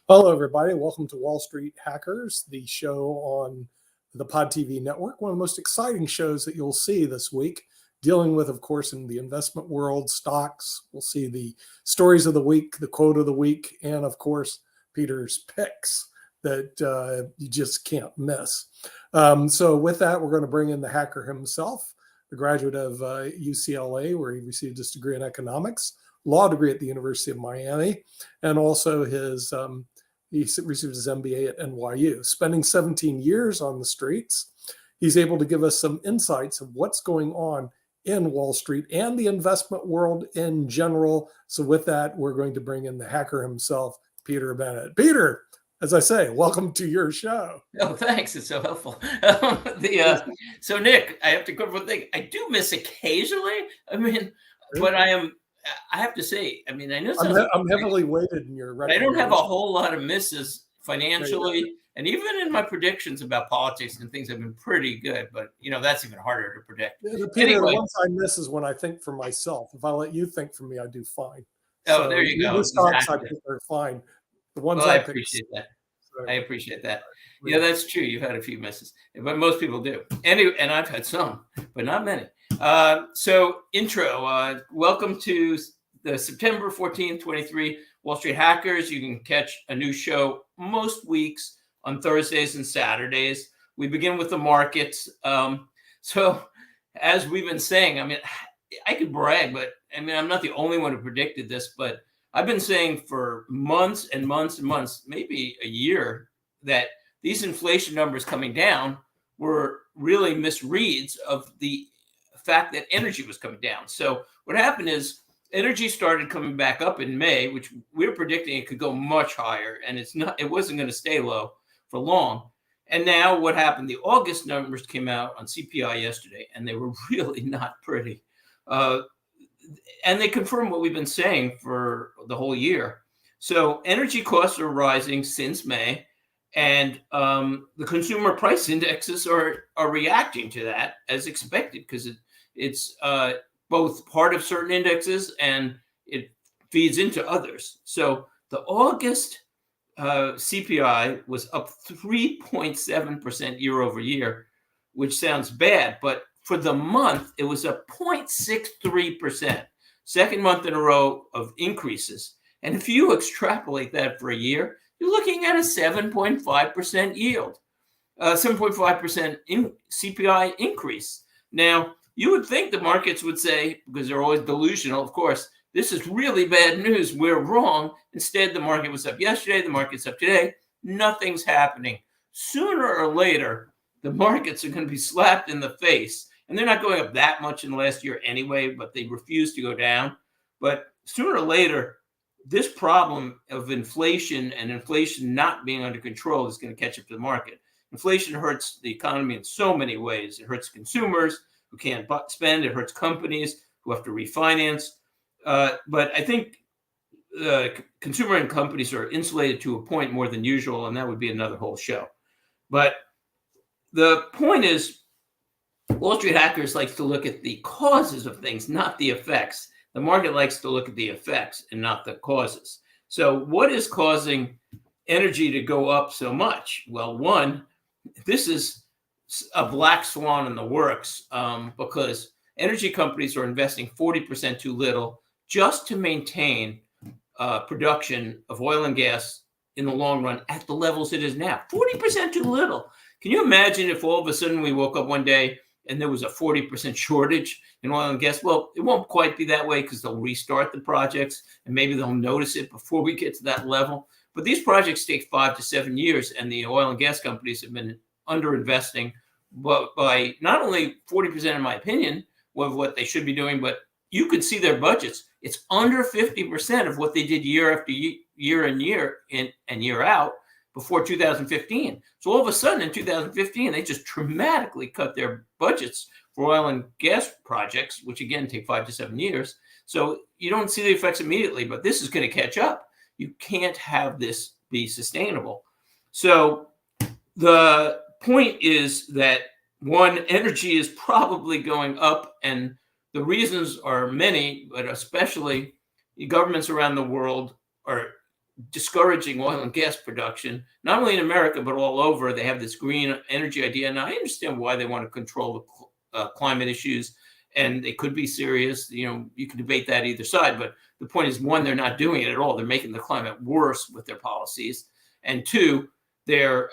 Hello, everybody. Welcome to Wall Street Hackers, the show on the Pod TV network. One of the most exciting shows that you'll see this week, dealing with, of course, in the investment world, stocks. We'll see the stories of the week, the quote of the week, and, of course, Peter's picks that you just can't miss. So with that, we're going to bring in the hacker himself, the graduate of UCLA, where he received his degree in economics, law degree at the University of Miami, and also his he received his MBA at NYU. Spending 17 years on the streets, he's able to give us some insights of what's going on in Wall Street and the investment world in general. So with that, we're going to bring in the hacker himself, Peter Bennett. Peter, as I say, welcome to your show. Oh, thanks. It's so helpful. So Nick, I have to go for one thing. I do miss occasionally. I mean, but I have to say, I mean, I know I'm heavily weighted in your record. I don't have a whole lot of misses financially, and even in my predictions about politics and things have been pretty good. But that's even harder to predict. Yeah, Peter, the ones I miss is when I think for myself. If I let you think for me, I do fine. Oh, so there you go. The stocks I pick are fine. The ones I appreciate that. I appreciate that. Yeah, that's true. You've had a few misses, but most people do. Anyway, and I've had some, but not many. So intro, welcome to the September 14th, 23 Wall Street Hackers. You can catch a new show most weeks on Thursdays and Saturdays. We begin with the markets. So as we've been saying, I mean, I could brag, but I mean, I'm not the only one who predicted this, but I've been saying for months and months and months, maybe a year, that these inflation numbers coming down were really misreads of the fact that energy was coming down. So what happened is energy started coming back up in May, which we were predicting it could go much higher, and it wasn't going to stay low for long. And now what happened? The August numbers came out on CPI yesterday, and they were really not pretty. And they confirm what we've been saying for the whole year. So energy costs are rising since May, and the consumer price indexes are reacting to that as expected, because it's both part of certain indexes and it feeds into others. So the August CPI was up 3.7% year over year, which sounds bad, but for the month, it was up 0.63%, second month in a row of increases. And if you extrapolate that for a year, you're looking at a 7.5% yield, 7.5% CPI increase. Now, you would think the markets would say, because they're always delusional, of course, this is really bad news. We're wrong. Instead, the market was up yesterday. The market's up today. Nothing's happening. Sooner or later, the markets are going to be slapped in the face. And they're not going up that much in the last year anyway, but they refuse to go down. But sooner or later, this problem of inflation and inflation not being under control is going to catch up to the market. Inflation hurts the economy in so many ways. It hurts consumers who can't spend. It hurts companies who have to refinance. But I think consumer and companies are insulated to a point more than usual, and that would be another whole show. But the point is, Wall Street Hackers likes to look at the causes of things, not the effects. The market likes to look at the effects and not the causes. So what is causing energy to go up so much? Well, one, this is a black swan in the works, because energy companies are investing 40% too little just to maintain production of oil and gas in the long run at the levels it is now. 40% too little. Can you imagine if all of a sudden we woke up one day and there was a 40% shortage in oil and gas? Well, it won't quite be that way, because they'll restart the projects and maybe they'll notice it before we get to that level. But these projects take 5 to 7 years, and the oil and gas companies have been underinvesting, but by not only 40%, in my opinion, of what they should be doing, but you could see their budgets. It's under 50% of what they did year after year and year in and year out. before 2015. So all of a sudden in 2015, they just dramatically cut their budgets for oil and gas projects, which again take 5 to 7 years. So you don't see the effects immediately, but this is going to catch up. You can't have this be sustainable. So the point is that, one, energy is probably going up, and the reasons are many, but especially governments around the world are discouraging oil and gas production, not only in America, but all over. They have this green energy idea. And I understand why they want to control the climate issues, and they could be serious. You know, you can debate that either side, but the point is, one, they're not doing it at all. They're making the climate worse with their policies. And two, they're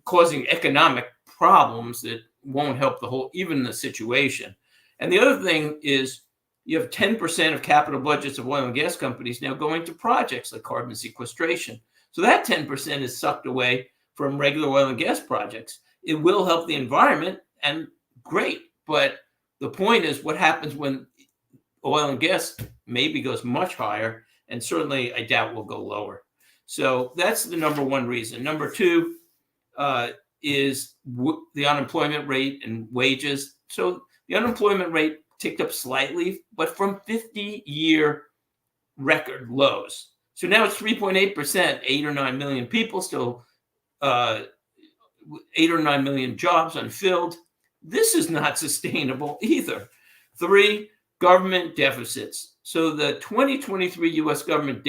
causing economic problems that won't help even the situation. And the other thing is, you have 10% of capital budgets of oil and gas companies now going to projects like carbon sequestration. So that 10% is sucked away from regular oil and gas projects. It will help the environment, and great. But the point is, what happens when oil and gas maybe goes much higher, and certainly I doubt will go lower. So that's the number one reason. Number two is the unemployment rate and wages. So the unemployment rate ticked up slightly, but from 50-year record lows. So now it's 3.8%, 8 or 9 million people still, 8 or 9 million jobs unfilled. This is not sustainable either. 3, government deficits. So the 2023 U.S. government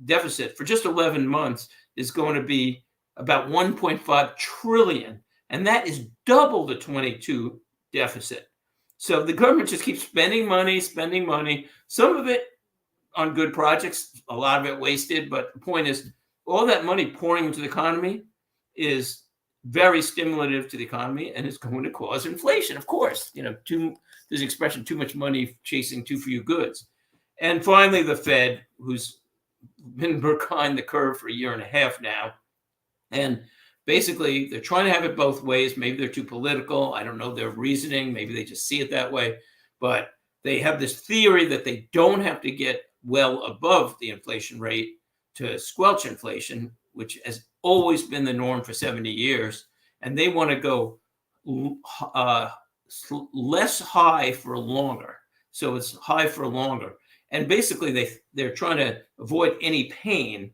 deficit for just 11 months is going to be about 1.5 trillion, and that is double the 22 deficit. So the government just keeps spending money, some of it on good projects, a lot of it wasted. But the point is, all that money pouring into the economy is very stimulative to the economy, and it's going to cause inflation. Of course, you know, there's an expression, too much money chasing too few goods. And finally, the Fed, who's been behind the curve for a year and a half now. And basically, they're trying to have it both ways. Maybe they're too political. I don't know their reasoning. Maybe they just see it that way. But they have this theory that they don't have to get well above the inflation rate to squelch inflation, which has always been the norm for 70 years. And they want to go less high for longer. So it's high for longer. And basically, they're trying to avoid any pain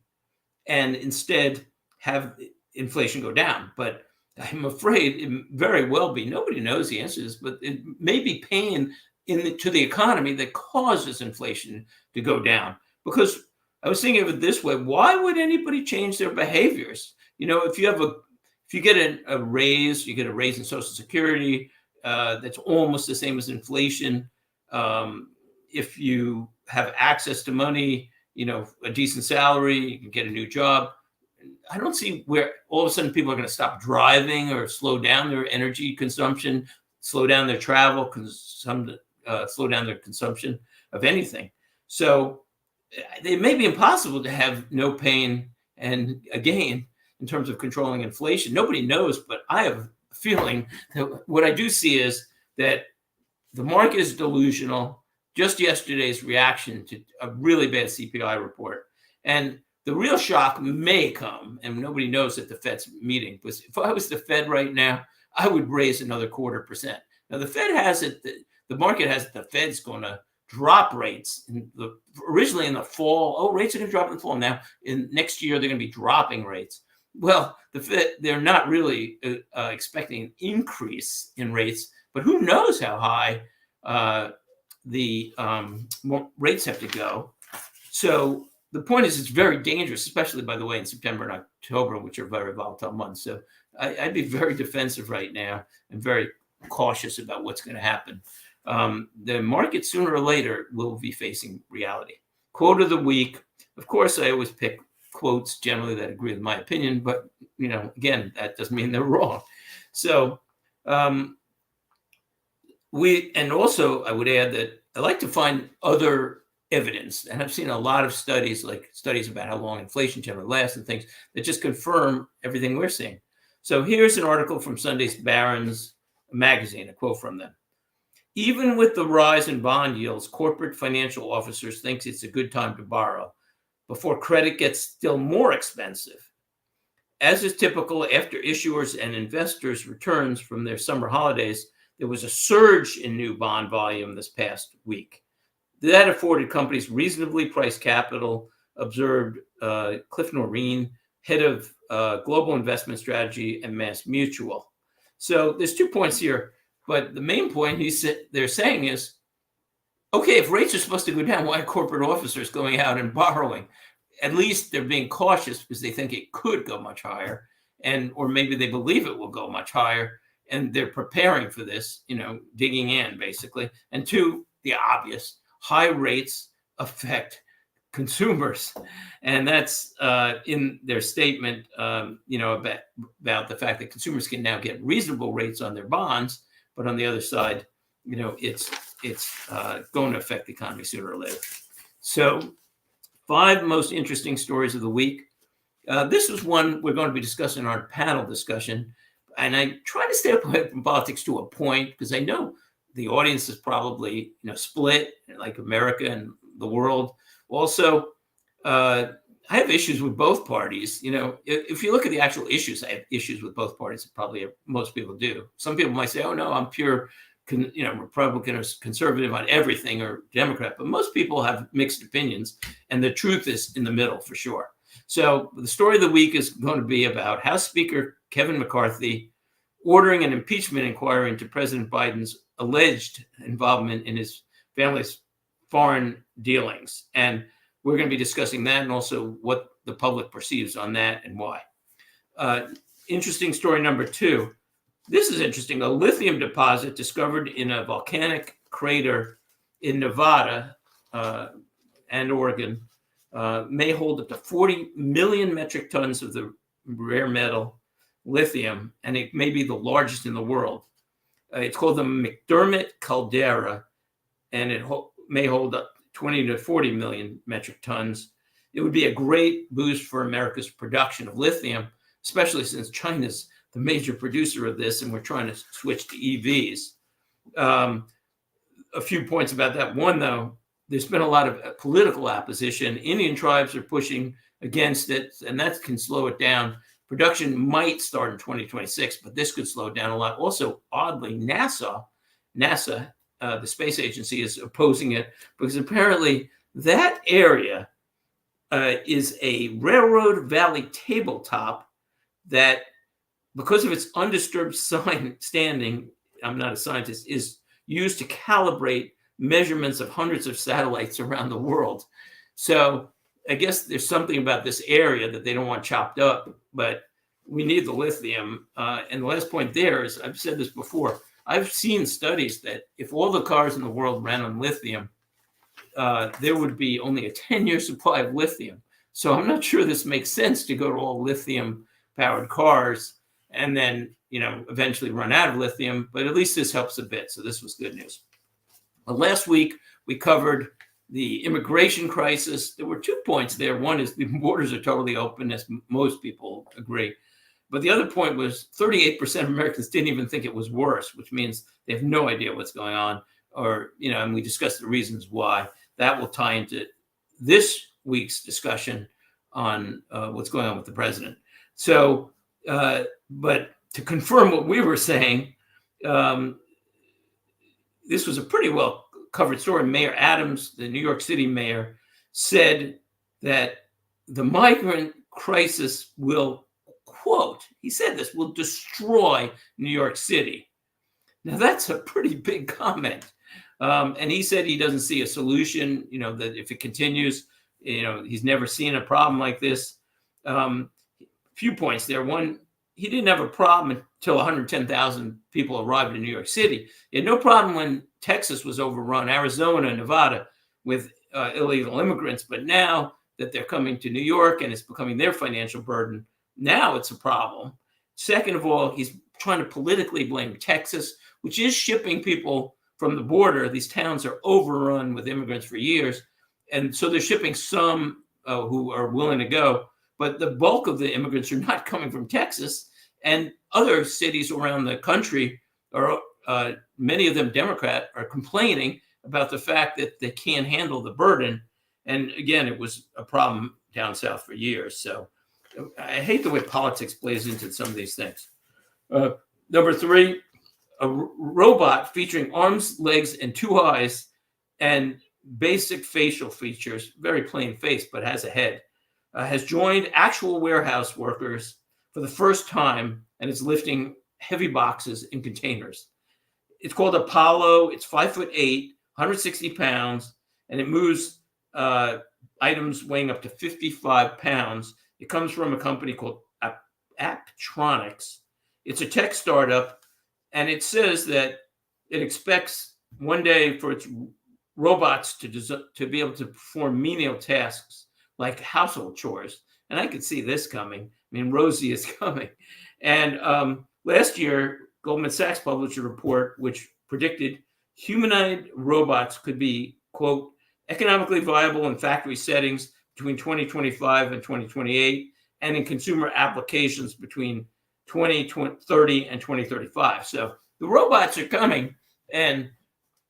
and instead have inflation go down. But I'm afraid it very well be, nobody knows the answers, but it may be pain to the economy that causes inflation to go down. Because I was thinking of it this way: why would anybody change their behaviors? You know, if you get a raise, you get a raise in Social Security, that's almost the same as inflation. If you have access to money, you know, a decent salary, you can get a new job. I don't see where all of a sudden people are going to stop driving or slow down their energy consumption, slow down their travel, slow down their consumption of anything. So it may be impossible to have no pain and a gain in terms of controlling inflation. Nobody knows, but I have a feeling that what I do see is that the market is delusional. Just yesterday's reaction to a really bad CPI report. And the real shock may come, and nobody knows at the Fed's meeting. But if I was the Fed right now, I would raise another 0.25%. Now, the Fed has it, the market has it, the Fed's going to drop rates. Originally in the fall, rates are going to drop in the fall. Now, in next year, they're going to be dropping rates. Well, the Fed, they're not really expecting an increase in rates, but who knows how high the rates have to go. So the point is, it's very dangerous, especially, by the way, in September and October, which are very volatile months. So I'd be very defensive right now and very cautious about what's going to happen. The market sooner or later will be facing reality. Quote of the week. Of course, I always pick quotes generally that agree with my opinion, but you know, again, that doesn't mean they're wrong. So and also I would add that I like to find other evidence, and I've seen a lot of studies, like studies about how long inflation generally lasts and things that just confirm everything we're seeing. So here's an article from Sunday's Barron's magazine, a quote from them. Even with the rise in bond yields, corporate financial officers think it's a good time to borrow. before credit gets still more expensive. As is typical, after issuers and investors returns from their summer holidays, there was a surge in new bond volume this past week. That afforded companies reasonably priced capital, observed Cliff Noreen, head of global investment strategy at MassMutual. So there's 2 points here, but the main point they're saying is, okay, if rates are supposed to go down, why are corporate officers going out and borrowing? At least they're being cautious because they think it could go much higher, or maybe they believe it will go much higher, and they're preparing for this, digging in basically. And 2, the obvious, high rates affect consumers, and that's in their statement, about the fact that consumers can now get reasonable rates on their bonds, but on the other side, it's going to affect the economy sooner or later. So, 5 most interesting stories of the week. This is one we're going to be discussing in our panel discussion, and I try to stay away from politics to a point because I know the audience is probably split, like America and the world. Also, I have issues with both parties. If you look at the actual issues, I have issues with both parties. Probably most people do. Some people might say, "Oh no, I'm pure, Republican or conservative on everything, or Democrat." But most people have mixed opinions, and the truth is in the middle for sure. So the story of the week is going to be about House Speaker Kevin McCarthy ordering an impeachment inquiry into President Biden's alleged involvement in his family's foreign dealings. And we're going to be discussing that and also what the public perceives on that and why. Interesting story number 2. This is interesting. A lithium deposit discovered in a volcanic crater in Nevada and Oregon may hold up to 40 million metric tons of the rare metal lithium, and it may be the largest in the world. It's called the McDermott Caldera, and it may hold up 20 to 40 million metric tons. It would be a great boost for America's production of lithium, especially since China's the major producer of this, and we're trying to switch to EVs. A few points about that. One, though, there's been a lot of political opposition. Indian tribes are pushing against it, and that can slow it down. Production might start in 2026, but this could slow it down a lot. Also, oddly, NASA, the space agency, is opposing it because apparently that area is a railroad valley tabletop that, because of its undisturbed standing, I'm not a scientist, is used to calibrate measurements of hundreds of satellites around the world. So I guess there's something about this area that they don't want chopped up, but we need the lithium. And the last point there is, I've said this before, I've seen studies that if all the cars in the world ran on lithium, there would be only a 10-year supply of lithium. So I'm not sure this makes sense to go to all lithium-powered cars and then, eventually run out of lithium, but at least this helps a bit. So this was good news. Well, last week, we covered the immigration crisis. There were 2 points there. One is the borders are totally open, as most people agree. But the other point was 38% of Americans didn't even think it was worse, which means they have no idea what's going on, and we discussed the reasons why. That will tie into this week's discussion on what's going on with the president. So, but to confirm what we were saying, this was a pretty well covered story. Mayor Adams, the New York City mayor, said that the migrant crisis will, quote, he said this, will destroy New York City. Now, that's a pretty big comment. And he said he doesn't see a solution, that if it continues, he's never seen a problem like this. Few points there. One, he didn't have a problem until 110,000 people arrived in New York City. He had no problem when Texas was overrun, Arizona, Nevada, with illegal immigrants. But now that they're coming to New York and it's becoming their financial burden, now it's a problem. Second of all, he's trying to politically blame Texas, which is shipping people from the border. These towns are overrun with immigrants for years. And so they're shipping some who are willing to go. But the bulk of the immigrants are not coming from Texas. And other cities around the country, are many of them Democrat, are complaining about the fact that they can't handle the burden. And again, it was a problem down south for years. So I hate the way politics plays into some of these things. Number 3, a robot featuring arms, legs, and 2 eyes and basic facial features, very plain face, but has a head, has joined actual warehouse workers for the first time, and it's lifting heavy boxes in containers. It's called Apollo. It's 5'8", 160 pounds, and it moves items weighing up to 55 pounds. It comes from a company called Apptronik. It's a tech startup, and it says that it expects one day for its robots to be able to perform menial tasks like household chores. And I could see this coming. I mean, Rosie is coming. And last year, Goldman Sachs published a report which predicted humanoid robots could be, quote, economically viable in factory settings between 2025 and 2028, and in consumer applications between 2030 and 2035. So the robots are coming, and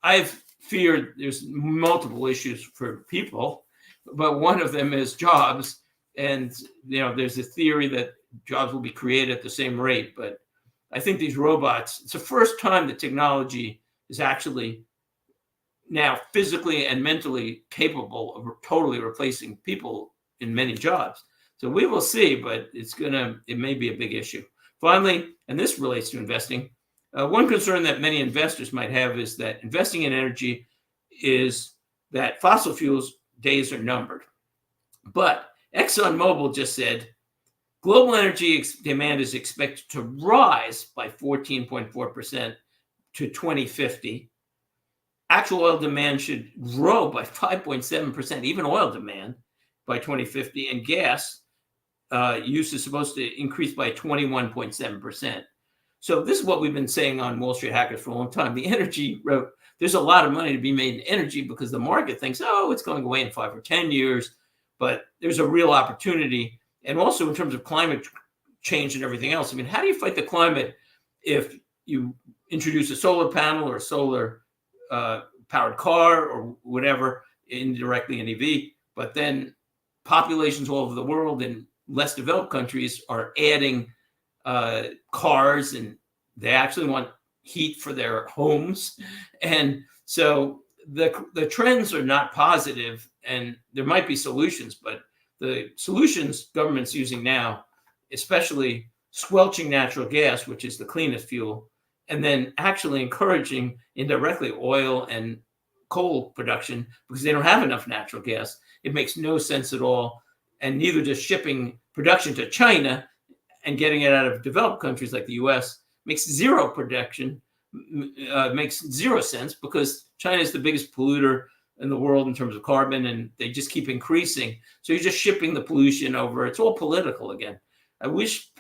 I've feared there's multiple issues for people, but one of them is jobs. And, there's a theory that jobs will be created at the same rate, but I think these robots, it's the first time that technology is actually now physically and mentally capable of totally replacing people in many jobs. So we will see, but it may be a big issue. Finally, and this relates to investing, one concern that many investors might have is that investing in energy is that fossil fuels days are numbered. But ExxonMobil just said global energy demand is expected to rise by 14.4% to 2050. Actual oil demand should grow by 5.7%, even oil demand by 2050, and gas use is supposed to increase by 21.7%. So this is what we've been saying on Wall Street Hackers for a long time. The energy, there's a lot of money to be made in energy because the market thinks, it's going away in 5 or 10 years, but there's a real opportunity. And also in terms of climate change and everything else, I mean, how do you fight the climate if you introduce a solar panel or a solar powered car or whatever, indirectly an EV, but then populations all over the world in less developed countries are adding cars, and they actually want heat for their homes. And so the trends are not positive, and there might be solutions, but the solutions government's using now, especially squelching natural gas, which is the cleanest fuel, and then actually encouraging indirectly oil and coal production because they don't have enough natural gas. It makes no sense at all. And neither does shipping production to China and getting it out of developed countries like the US makes zero sense because China is the biggest polluter in the world in terms of carbon, and they just keep increasing. So you're just shipping the pollution over. It's all political again. I wish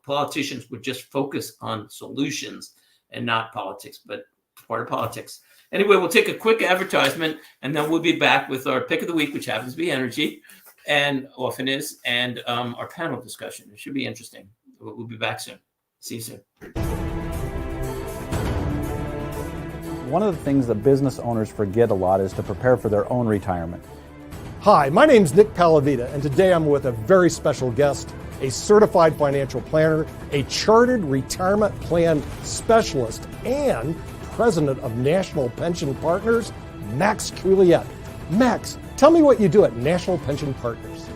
politicians would just focus on solutions and not politics, but part of politics. Anyway, we'll take a quick advertisement, and then we'll be back with our pick of the week, which happens to be energy, and often is, and our panel discussion. It should be interesting. We'll be back soon. See you soon. One of the things that business owners forget a lot is to prepare for their own retirement. Hi, my name's Nick Palavita, and today I'm with a very special guest, a certified financial planner, a chartered retirement plan specialist, and president of National Pension Partners, Max Culiet. Max, tell me what you do at National Pension Partners.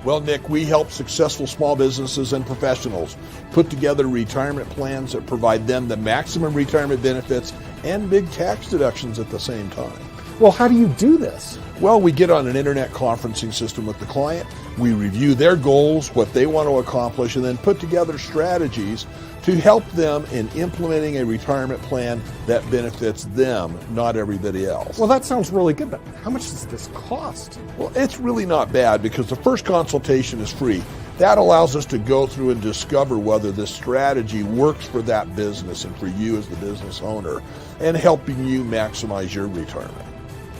Well, Nick, we help successful small businesses and professionals put together retirement plans that provide them the maximum retirement benefits and big tax deductions at the same time. Well, how do you do this? Well, we get on an internet conferencing system with the client. We review their goals, what they want to accomplish, and then put together strategies to help them in implementing a retirement plan that benefits them, not everybody else. Well, that sounds really good, but how much does this cost? Well, it's really not bad because the first consultation is free. That allows us to go through and discover whether this strategy works for that business and for you as the business owner, and helping you maximize your retirement.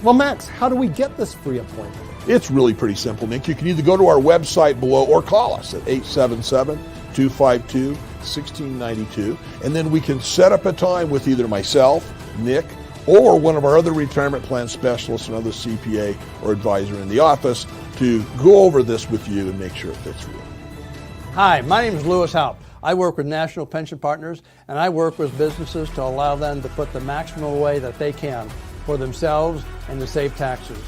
Well, Max, how do we get this free appointment? It's really pretty simple, Nick. You can either go to our website below or call us at 877-252-1692, and then we can set up a time with either myself, Nick, or one of our other retirement plan specialists, another CPA or advisor in the office, to go over this with you and make sure it fits for you. Hi, my name is Lewis Haupt. I work with National Pension Partners, and I work with businesses to allow them to put the maximum away that they can for themselves and to save taxes.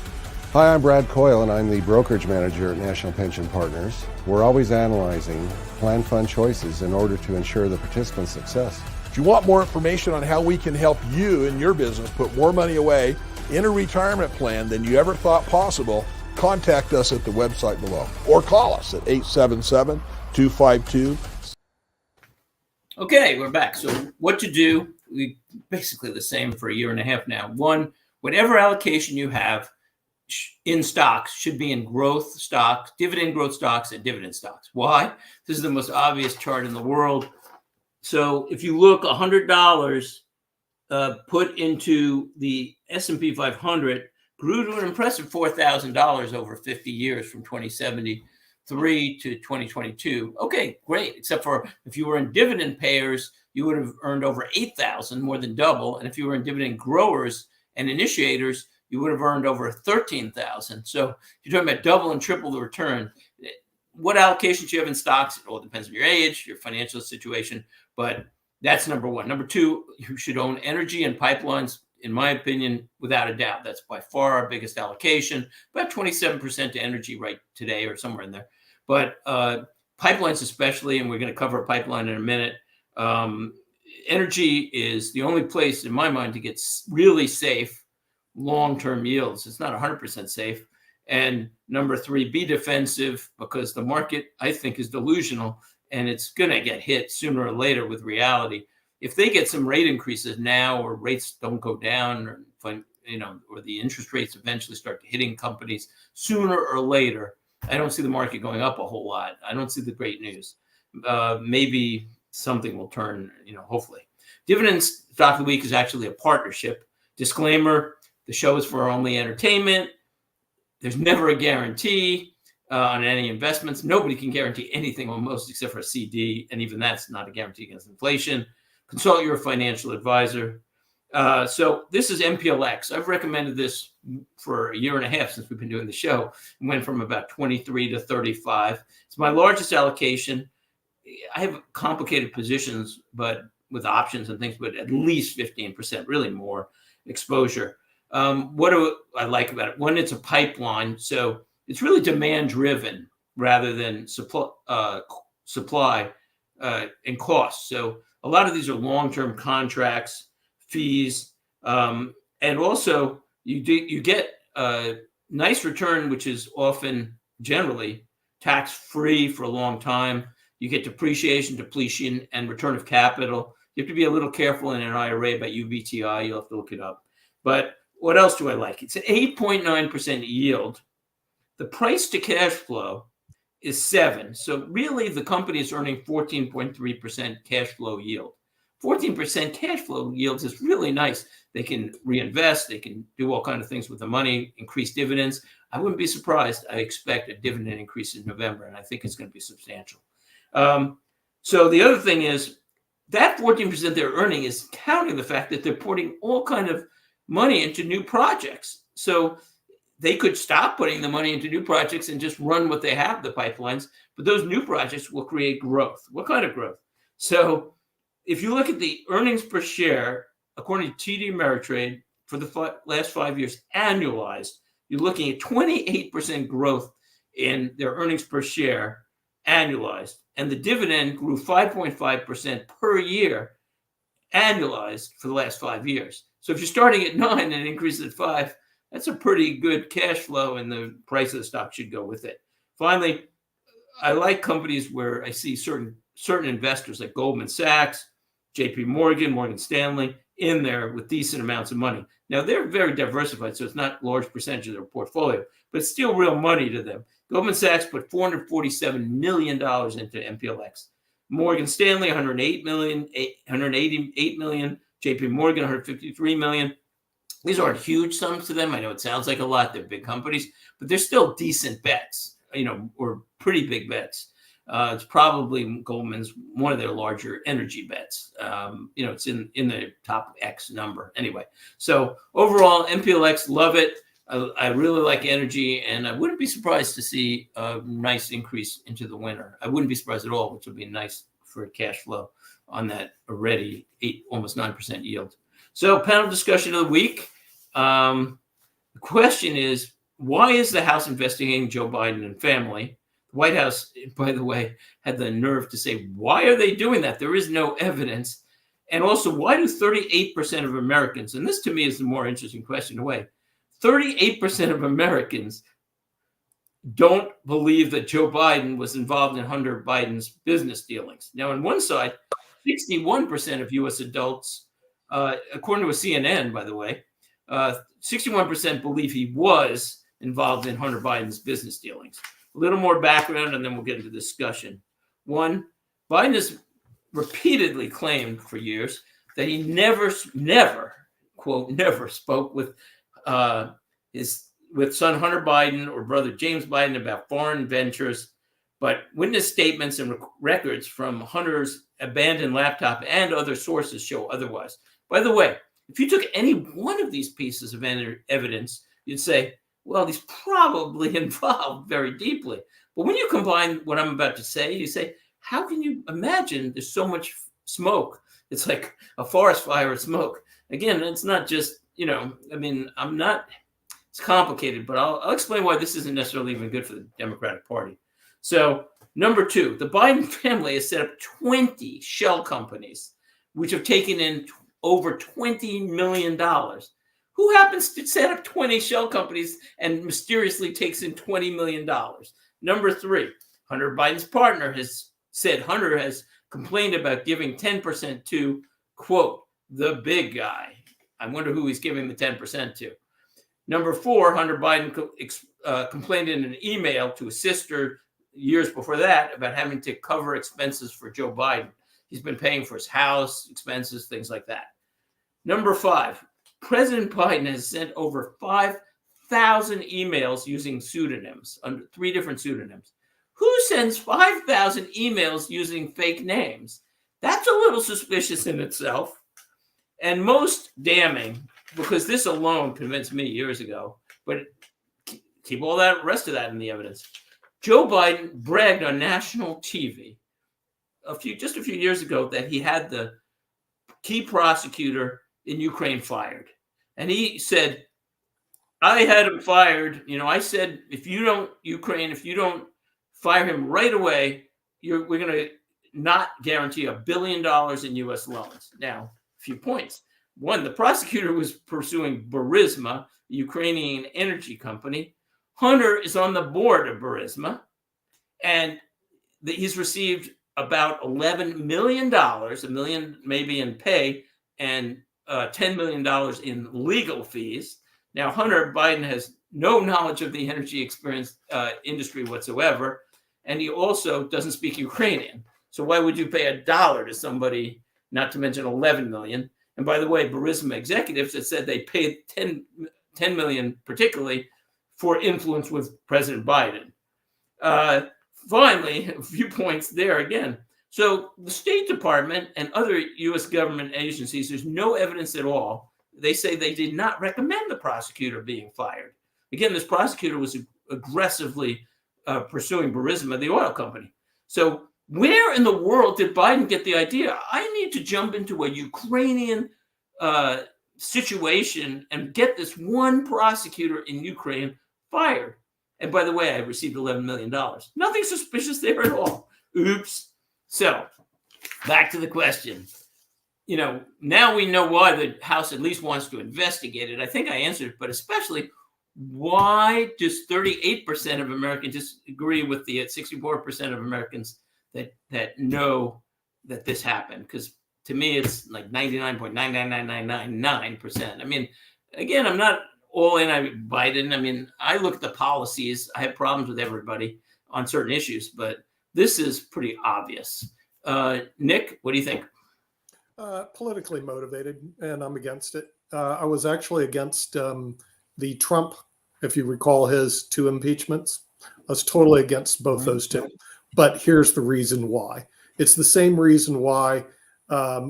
Hi, I'm Brad Coyle, and I'm the brokerage manager at National Pension Partners. We're always analyzing plan fund choices in order to ensure the participant's success. If you want more information on how we can help you and your business put more money away in a retirement plan than you ever thought possible, contact us at the website below or call us at 877-252. Okay, we're back. So what to do? We basically the same for a year and a half now. One, whatever allocation you have in stocks should be in growth stocks, dividend growth stocks, and dividend stocks. Why? This is the most obvious chart in the world. So if you look, $100 put into the S&P 500 grew to an impressive $4,000 over 50 years from 2073 to 2022. Okay, great. Except for if you were in dividend payers, you would have earned over 8,000, more than double. And if you were in dividend growers and initiators, you would have earned over 13,000. So you're talking about double and triple the return. What allocations you have in stocks? It all depends on your age, your financial situation, but that's number one. Number two, you should own energy and pipelines, in my opinion, without a doubt. That's by far our biggest allocation, about 27% to energy right today or somewhere in there. But pipelines especially, and we're going to cover a pipeline in a minute. Energy is the only place in my mind to get really safe long-term yields. It's not 100% safe. And number three, be defensive, because the market, I think, is delusional and it's going to get hit sooner or later with reality. If they get some rate increases now, or rates don't go down, or or the interest rates eventually start hitting companies sooner or later, I don't see the market going up a whole lot. I don't see the great news. Maybe something will turn, hopefully. Dividend Stock of the Week is actually a partnership. Disclaimer, the show is for only entertainment. There's never a guarantee on any investments. Nobody can guarantee anything almost except for a CD, and even that's not a guarantee against inflation. Consult your financial advisor. So this is MPLX. I've recommended this for a year and a half since we've been doing the show. It went from about 23 to 35. It's my largest allocation. I have complicated positions, but with options and things, but at least 15%, really more exposure. What do I like about it? One, it's a pipeline, so it's really demand driven rather than supply and cost. So a lot of these are long-term contracts, fees, and also you get a nice return, which is often generally tax-free for a long time. You get depreciation, depletion, and return of capital. You have to be a little careful in an IRA about UBTI. You'll have to look it up. But what else do I like? It's an 8.9% yield. The price to cash flow is 7. So really the company is earning 14.3% cash flow yield. 14% cash flow yields is really nice. They can reinvest. They can do all kinds of things with the money, increase dividends. I wouldn't be surprised. I expect a dividend increase in November, and I think it's going to be substantial. So the other thing is that 14% they're earning is counting the fact that they're putting all kind of money into new projects. So they could stop putting the money into new projects and just run what they have, the pipelines, but those new projects will create growth. What kind of growth? So if you look at the earnings per share, according to TD Ameritrade, for the last 5 years, annualized, you're looking at 28% growth in their earnings per share annualized. And the dividend grew 5.5% per year annualized for the last 5 years. So if you're starting at 9 and it increases at 5, that's a pretty good cash flow, and the price of the stock should go with it. Finally, I like companies where I see certain investors like Goldman Sachs, JP Morgan, Morgan Stanley in there with decent amounts of money. Now, they're very diversified, so it's not a large percentage of their portfolio, but it's still real money to them. Goldman Sachs put $447 million into MPLX. Morgan Stanley, $188 million. JP Morgan, $153 million. These aren't huge sums to them. I know it sounds like a lot. They're big companies, but they're still decent bets, or pretty big bets. It's probably Goldman's one of their larger energy bets. It's in the top X number anyway. So overall, MPLX, love it. I really like energy, and I wouldn't be surprised to see a nice increase into the winter. I wouldn't be surprised at all, which would be nice for cash flow on that already almost 9% yield. So panel discussion of the week. The question is, why is the House investigating Joe Biden and family? The White House, by the way, had the nerve to say, why are they doing that? There is no evidence. And also, why do 38% of Americans, and this to me is the more interesting question in a way, 38% of Americans don't believe that Joe Biden was involved in Hunter Biden's business dealings. Now, on one side, 61% of U.S. adults, according to a CNN, by the way, 61% believe he was involved in Hunter Biden's business dealings. A little more background, and then we'll get into discussion. One, Biden has repeatedly claimed for years that he never, quote, never spoke with son Hunter Biden or brother James Biden about foreign ventures, but witness statements and records from Hunter's abandoned laptop and other sources show otherwise. By the way, if you took any one of these pieces of evidence, you'd say, well, he's probably involved very deeply. But when you combine what I'm about to say, you say, how can you imagine there's so much smoke? It's like a forest fire of smoke. Again, it's not just, it's complicated, but I'll explain why this isn't necessarily even good for the Democratic Party. So, number two, the Biden family has set up 20 shell companies, which have taken in over $20 million. Who happens to set up 20 shell companies and mysteriously takes in $20 million? Number three, Hunter Biden's partner has said Hunter has complained about giving 10% to, quote, the big guy. I wonder who he's giving the 10% to. Number four, Hunter Biden complained in an email to his sister years before that about having to cover expenses for Joe Biden. He's been paying for his house, expenses, things like that. Number five, President Biden has sent over 5,000 emails using pseudonyms, under 3 different pseudonyms. Who sends 5,000 emails using fake names? That's a little suspicious in itself. And most damning, because this alone convinced me years ago, but keep all that rest of that in the evidence. Joe Biden bragged on national TV just a few years ago that he had the key prosecutor in Ukraine fired. And he said, I had him fired. I said, if you don't fire him right away, we're going to not guarantee $1 billion in U.S. loans. Now, a few points. One, the prosecutor was pursuing Burisma, a Ukrainian energy company. Hunter is on the board of Burisma, and he's received about $11 million, $1 million maybe in pay, and $10 million in legal fees. Now, Hunter Biden has no knowledge of the energy experience industry whatsoever, and he also doesn't speak Ukrainian. So why would you pay $1 to somebody, not to mention $11 million? And by the way, Burisma executives have said they paid $10 million particularly for influence with President Biden. Finally, a few points there again. So the State Department and other U.S. government agencies, there's no evidence at all. They say they did not recommend the prosecutor being fired. Again, this prosecutor was aggressively pursuing Burisma, the oil company. So where in the world did Biden get the idea? I need to jump into a Ukrainian situation and get this one prosecutor in Ukraine fired. And by the way, I received $11 million. Nothing suspicious there at all. Oops. So back to the question. Now we know why the House at least wants to investigate it. I think I answered, but especially why does 38% of Americans disagree with the 64% of Americans that know that this happened? Because to me, it's like 99.99999%. I mean, again, I'm not all in on Biden. I mean, I look at the policies. I have problems with everybody on certain issues, but this is pretty obvious. Nick, what do you think? Politically motivated, and I'm against it. I was actually against the Trump, if you recall his 2 impeachments. I was totally against both those two. But here's the reason why. It's the same reason why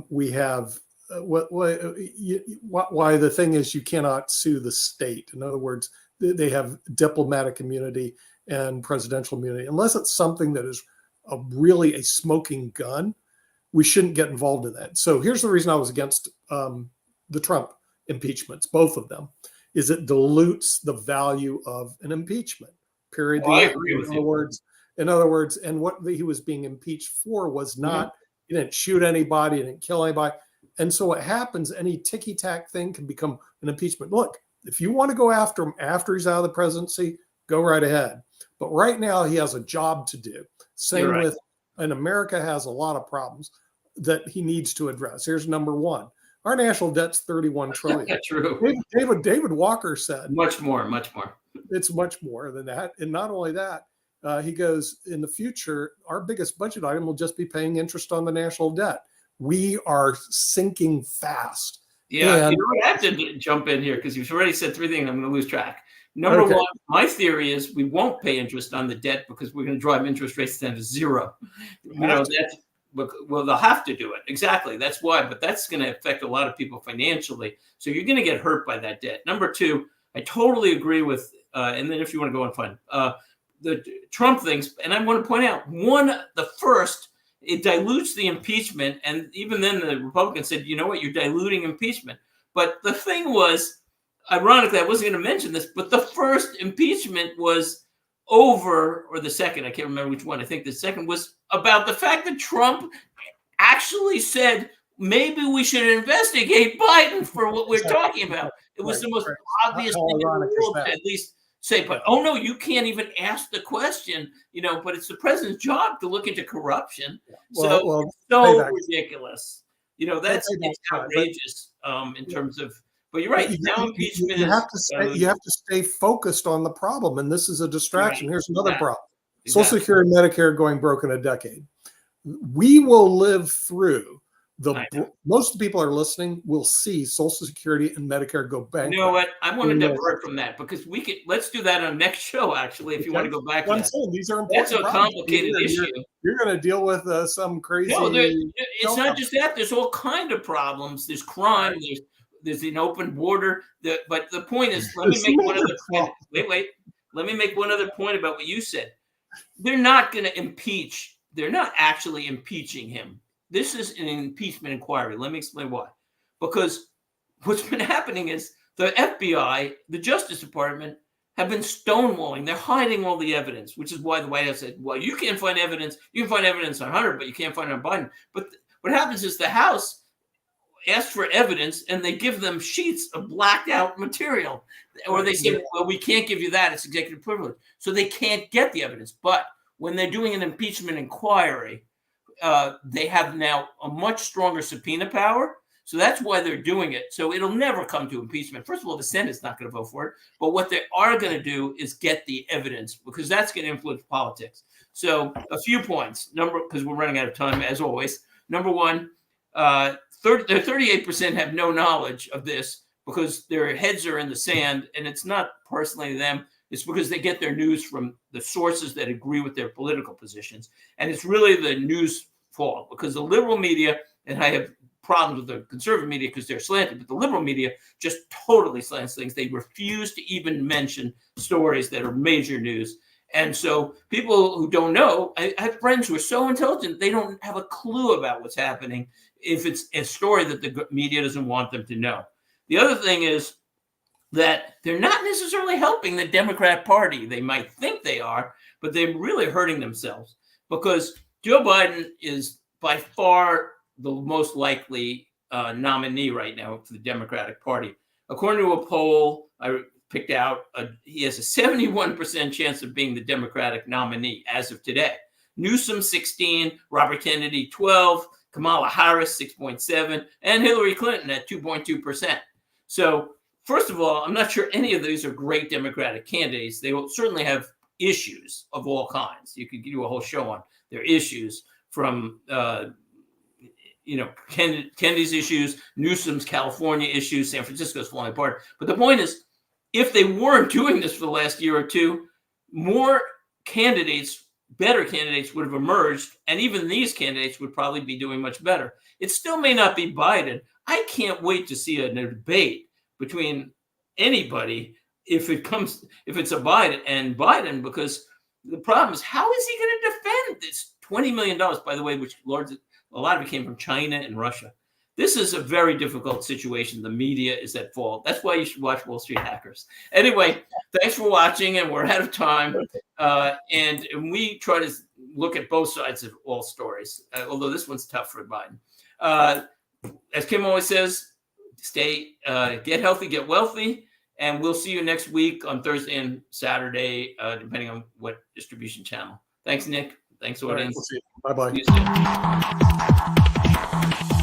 we have why the thing is you cannot sue the state. In other words, they have diplomatic immunity and presidential immunity. Unless it's something that is really a smoking gun, we shouldn't get involved in that. So here's the reason I was against the Trump impeachments, both of them, is it dilutes the value of an impeachment, period. Well, I agree with you. In other words, and what he was being impeached for was not, he didn't shoot anybody, he didn't kill anybody. And so what happens, any ticky-tack thing can become an impeachment. Look, if you want to go after him after he's out of the presidency, go right ahead. But right now he has a job to do. Same with, and America has a lot of problems that he needs to address. Here's number one. Our national debt's $31 trillion. True. David Walker said much more. It's much more than that. And not only that, he goes, in the future, our biggest budget item will just be paying interest on the national debt. We are sinking fast. Yeah, and I have to jump in here because you've already said three things. I'm going to lose track. Number one, my theory is we won't pay interest on the debt because we're going to drive interest rates down to zero. That's, well, they'll have to do it. Exactly. That's why. But that's going to affect a lot of people financially. So you're going to get hurt by that debt. Number two, I totally agree with, and then if you want to go and find the Trump things, and I want to point out the first, it dilutes the impeachment. And even then the Republicans said, you know what, you're diluting impeachment. But the thing was, ironically, I wasn't going to mention this, but the first impeachment was over, or the second, I can't remember which one. I think the second was about the fact that Trump actually said, maybe we should investigate Biden for what we're talking about. It was the most obvious thing in the world to at least say, but oh no, you can't even ask the question, but it's the president's job to look into corruption. It's so ridiculous. It's outrageous in terms of, but you're right. Now impeachment you have to stay focused on the problem, and this is a distraction. Right. Here's another problem. Exactly. Social Security and Medicare going broke in a decade. We will live through most of the people are listening will see Social Security and Medicare go bankrupt. You know what? I want to divert from that because let's do that on next show, actually, if you want to go back to that. Saying, these are important. That's a complicated issue. You're going to deal with some crazy. No, it's not just that. There's all kind of problems. There's crime. There's an open border. But the point is, let me make one other point. Wait. Let me make one other point about what you said. They're not going to impeach. They're not actually impeaching him. This is an impeachment inquiry. Let me explain why. Because what's been happening is the FBI, the Justice Department, have been stonewalling. They're hiding all the evidence, which is why the White House said, well, you can't find evidence. You can find evidence on Hunter, but you can't find it on Biden. But what happens is the House asks for evidence, and they give them sheets of blacked out material. Or they say, well, we can't give you that. It's executive privilege. So they can't get the evidence. But when they're doing an impeachment inquiry, they have now a much stronger subpoena power. So that's why they're doing it. So it'll never come to impeachment. First of all, the Senate's not going to vote for it. But what they are going to do is get the evidence because that's going to influence politics. So a few points, because we're running out of time, as always. Number one, 38% have no knowledge of this because their heads are in the sand. And it's not personally them. It's because they get their news from the sources that agree with their political positions. And it's really the news fault because the liberal media, and I have problems with the conservative media because they're slanted, but the liberal media just totally slants things. They refuse to even mention stories that are major news. And so people who don't know, I have friends who are so intelligent, they don't have a clue about what's happening if it's a story that the media doesn't want them to know. The other thing is, that they're not necessarily helping the Democrat Party. They might think they are, but they're really hurting themselves because Joe Biden is by far the most likely nominee right now for the Democratic Party. According to a poll I picked out, he has a 71% chance of being the Democratic nominee as of today. Newsom, 16, Robert Kennedy, 12, Kamala Harris, 6.7, and Hillary Clinton at 2.2%. So, first of all, I'm not sure any of these are great Democratic candidates. They will certainly have issues of all kinds. You could do a whole show on their issues from, Kennedy's issues, Newsom's California issues, San Francisco's falling apart. But the point is, if they weren't doing this for the last year or two, more candidates better candidates would have emerged, and even these candidates would probably be doing much better. It still may not be Biden. I can't wait to see a debate between anybody if it's a Biden, because the problem is, how is he going to defend this $20 million, by the way, which a lot of it came from China and Russia. This is a very difficult situation. The media is at fault. That's why you should watch Wall Street Hackers. Anyway, thanks for watching, and we're out of time. And we try to look at both sides of all stories, although this one's tough for Biden. As Kim always says, get healthy, get wealthy, and we'll see you next week on Thursday and Saturday, depending on what distribution channel. Thanks, Nick. Thanks, audience. Right, we'll see you. Bye-bye.